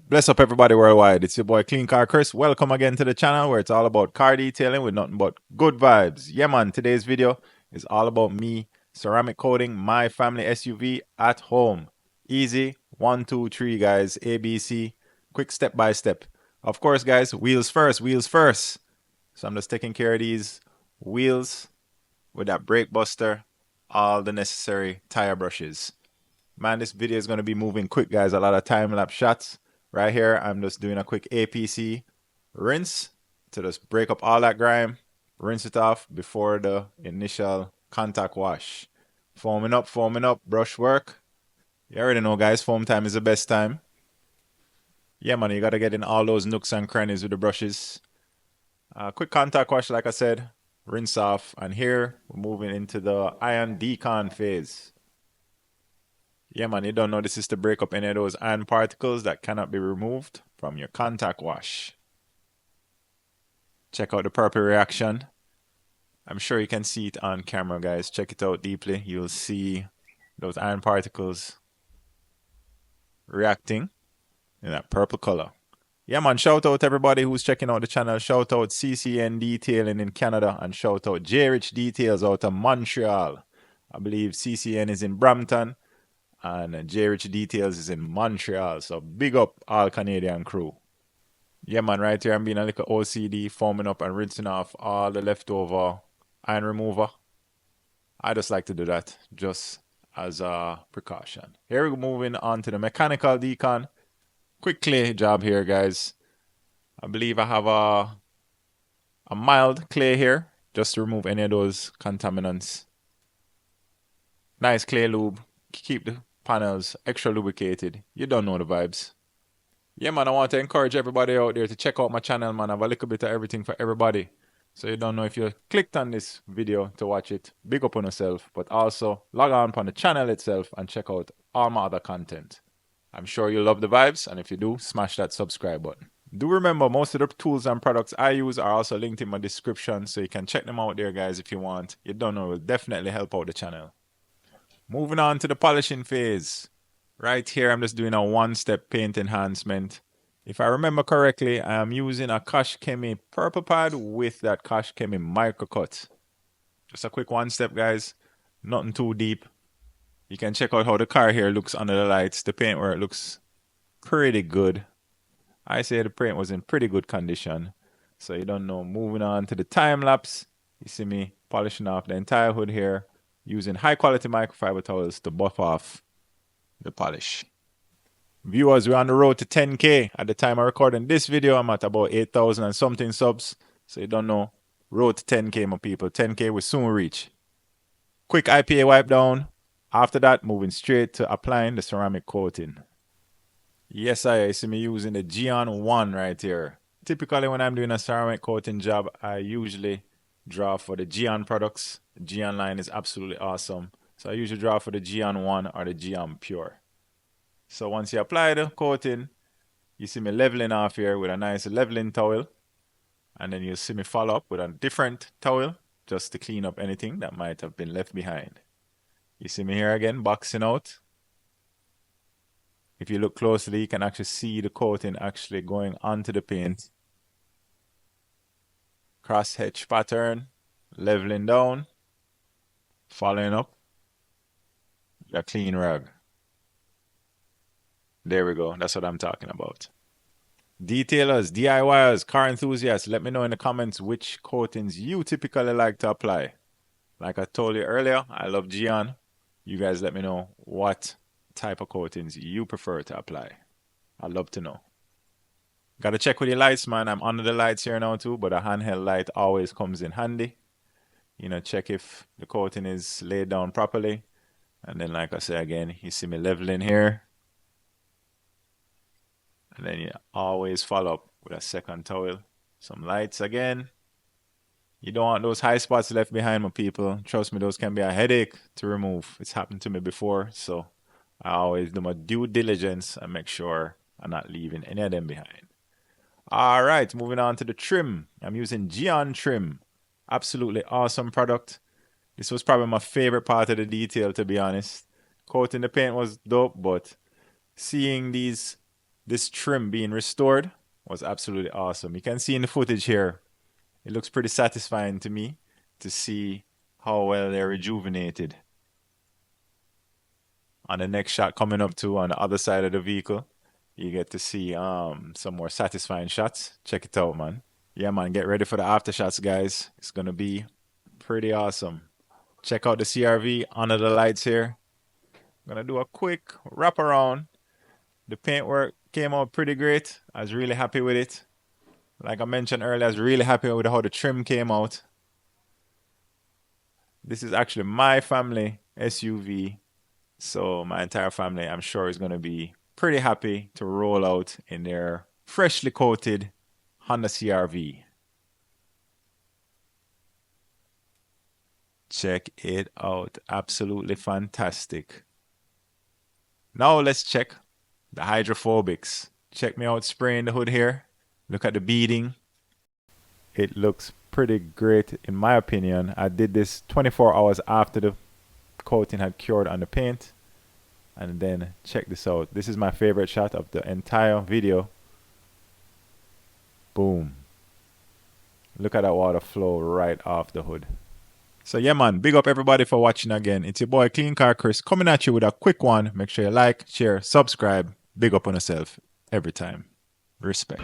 Bless up everybody worldwide. It's your boy Clean Car Chris. Welcome again to the channel where it's all about car detailing with nothing but good vibes. Yeah man, today's video is all about me ceramic coating my family SUV at home. Easy, 1, 2, 3 guys, ABC, quick step by step. Of course guys, wheels first, wheels first. So I'm just taking care of these wheels with that brake buster, all the necessary tire brushes. Man, this video is going to be moving quick guys, a lot of time-lapse shots. Right here, I'm just doing a quick APC rinse to just break up all that grime, rinse it off before the initial contact wash. Foaming up, brush work. You already know guys, foam time is the best time. Yeah man, you got to get in all those nooks and crannies with the brushes. Quick contact wash like I said, rinse off, and here we're moving into the iron decon phase. Yeah man, you don't know this is to break up any of those iron particles that cannot be removed from your contact wash. Check out the purple reaction. I'm sure you can see it on camera guys. Check it out deeply. You'll see those iron particles reacting in that purple color. Yeah man, shout out everybody who's checking out the channel. Shout out CCN Detailing in Canada and shout out J-Rich Details out of Montreal. I believe CCN is in Brampton and J-Rich Details is in Montreal. So big up all Canadian crew. Yeah man, right here I'm being a little OCD, foaming up and rinsing off all the leftover iron remover. I just like to do that just as a precaution. Here we're moving on to the mechanical decon. Quick clay job here guys. I believe I have a mild clay here just to remove any of those contaminants. Nice clay lube. Keep the panels extra lubricated. You don't know the vibes. Yeah man, I want to encourage everybody out there to check out my channel man. I have a little bit of everything for everybody. So you don't know if you clicked on this video to watch it, big up on yourself, but also log on the channel itself and check out all my other content. I'm sure you love the vibes, and if you do, smash that subscribe button. Do remember, most of the tools and products I use are also linked in my description, so you can check them out there guys if you want. You don't know, it will definitely help out the channel. Moving on to the polishing phase. Right here, I'm just doing a one-step paint enhancement. If I remember correctly, I am using a Kosh Chemi purple pad with that Kosh Chemi microcut. Just a quick one-step, guys. Nothing too deep. You can check out how the car here looks under the lights. The paintwork looks pretty good. I say the paint was in pretty good condition. So you don't know. Moving on to the time-lapse. You see me polishing off the entire hood here using high-quality microfiber towels to buff off the polish. Viewers, we're on the road to 10K. At the time of recording this video, I'm at about 8,000 and something subs. So you don't know, road to 10K, my people. 10K will soon reach. Quick IPA wipe down. After that, moving straight to applying the ceramic coating. Yes, I see me using the Geon 1 right here. Typically, when I'm doing a ceramic coating job, I usually draw for the Geon products. The Geon line is absolutely awesome. So I usually draw for the Geon 1 or the Geon Pure. So once you apply the coating, you see me leveling off here with a nice leveling towel. And then you see me follow up with a different towel just to clean up anything that might have been left behind. You see me here again, boxing out. If you look closely, you can actually see the coating actually going onto the paint. Cross hatch pattern, leveling down, following up with a clean rag. There we go. That's what I'm talking about. Detailers, DIYers, car enthusiasts, let me know in the comments which coatings you typically like to apply. Like I told you earlier, I love Geon. You guys let me know what type of coatings you prefer to apply. I'd love to know. Gotta check with your lights, man. I'm under the lights here now too, but a handheld light always comes in handy. You know, check if the coating is laid down properly. And then, like I say again, you see me leveling here. And then you always follow up with a second towel. Some lights again. You don't want those high spots left behind, my people. Trust me, those can be a headache to remove. It's happened to me before, so I always do my due diligence and make sure I'm not leaving any of them behind. All right, moving on to the trim. I'm using Geon trim. Absolutely awesome product. This was probably my favorite part of the detail, to be honest. Coating the paint was dope, but seeing these this trim being restored was absolutely awesome. You can see in the footage here, it looks pretty satisfying to me to see how well they're rejuvenated. On the next shot coming up to on the other side of the vehicle, you get to see some more satisfying shots. Check it out, man. Yeah, man, get ready for the after shots, guys. It's gonna be pretty awesome. Check out the CRV under the lights here. I'm gonna do a quick wrap around. The paintwork came out pretty great. I was really happy with it. Like I mentioned earlier, I was really happy with how the trim came out. This is actually my family SUV. So my entire family, I'm sure, is going to be pretty happy to roll out in their freshly coated Honda CRV. Check it out. Absolutely fantastic. Now let's check the hydrophobics. Check me out spraying the hood here. Look at the beading. It looks pretty great in my opinion. I did this 24 hours after the coating had cured on the paint. And then check this out. This is my favorite shot of the entire video. Boom. Look at that water flow right off the hood. So yeah, man, big up everybody for watching again. It's your boy Clean Car Chris coming at you with a quick one. Make sure you like, share, subscribe. Big up on yourself every time. Respect.